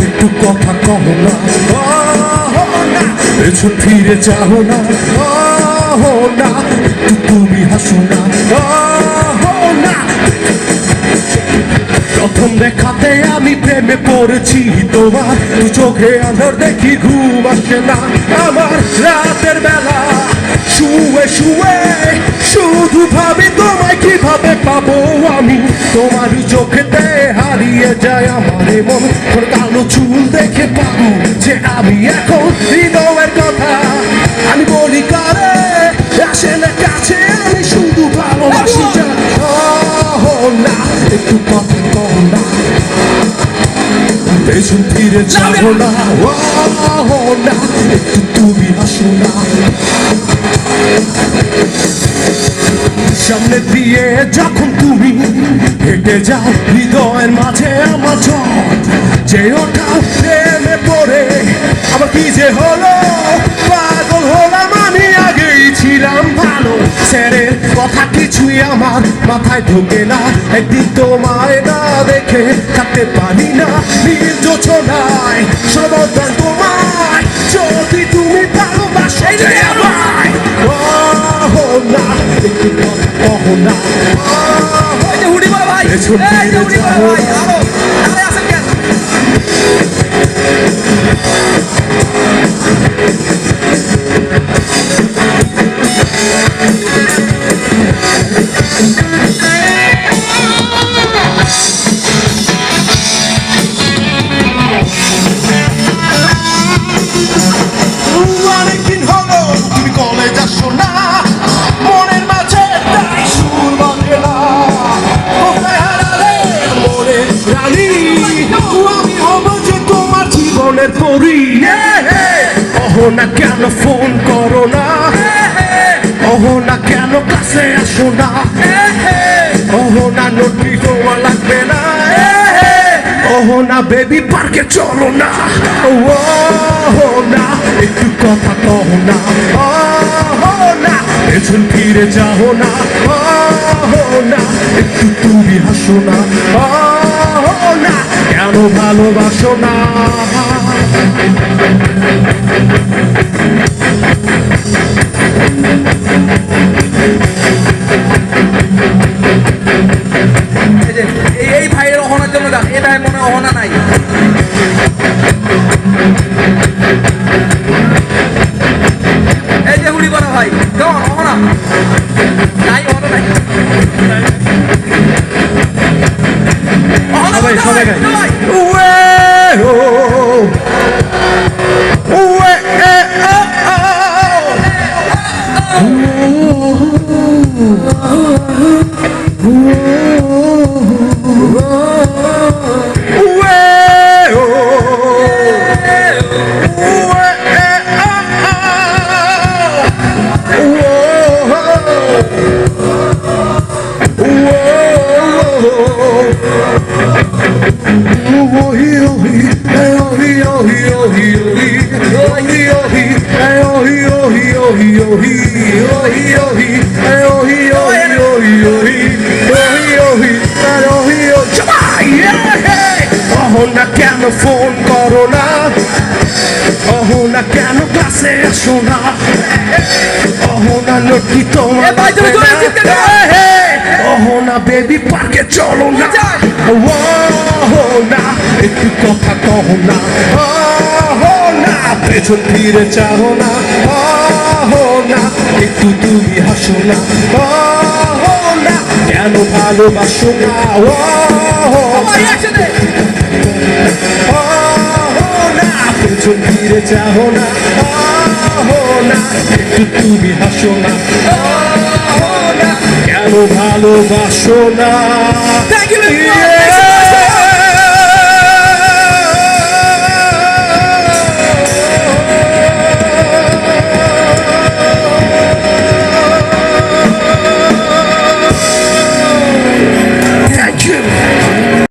একটু কথা কহ না, পেছন ফিরে যাও না, না একটু তুমি হাসো না, না প্রথম দেখাতে আমি প্রেমে পড়েছি তোমার, চোখে আঁধার দেখি ঘুম আসে না আমার রাতের বেলা, শুয়ে শুয়ে শুধু ভাবি তোমায় কিভাবে পাবো আমি, তোমার চোখেতে হারিয়ে যায় আমার মন, তোর কালো চুল দেখে পাবো যে আমি এখন হৃদয়ের কথা, আমি বলি কারে আসে না কাছে, আমি শুধু ভালোবাসি যা, না একটু কথা কও না, পেছন ফিরে যাবো না, না একটু তুমি হাসো না, সামনে দিয়ে যখন তুমি হেঁটে যাও হৃদয়ের মাঝে আমার ঝড় যে ওঠা প্রেমে পড়ে আবার কি যে হলো, পাগল হলাম আমি, আগেই ছিলাম ভালো, ছেড়ে কথা কিছুই আমার মাথায় ঢোকে না, একদিন তোমায় না দেখে থাকতে পারি না, নীল জোছনায় সমাধান তোমায়, যদি তুমি ভালোবাসো আমায়, না একটু কথা কহ না, হুডি বলো ভাই, পেছন ফিরে যাও না, আসেন কেন অনেকদিন হলো তুমি কলেজ আসো না, মনের মাঝে তাই সুর বাঁধে না, কোথায় হারালে মনে রানী, আমি হব যে তোমার জীবনের পরি, ওহো না কেন ফোন করো না, ওহো না কেন কাছে আসো না, ওহো না নোটি তোমার লাগবে না, ওহো না বেবি পার্কে চলো না, ওহো না একটু কথা কহ না, ওহো না পেছন ফিরে যাও না, ওহো না একটু তুমি হাসো না, ওহো না কেন ভালোবাসো না, এই ভাইয়ের অহনার জন্য যান, এই ভাই মনে অহনা নাই, এই যে হুডি বলো ভাই, কেমন অহনা নাই, অহনা নাই, সবাই সবাই গাই, উয়ে ও উয়ে এ না কেন ফোন করো না, ওহো না কেন ক্লাসে আসো না, ওহো না লড়কি তোমার, ওহো না বেবি পার্কে চলো না, ওহো না একটু কথা কহ না, ওহো না পেছন ফিরে চাও না, ওহো না একটু তুমি হাসো না, ওহো না কেন ভালোবাসো না, ওহো না পেছন ফিরে চাও না, ওহো না একটু তুমি হাসো না, ওহো না কেন ভালোবাসো না।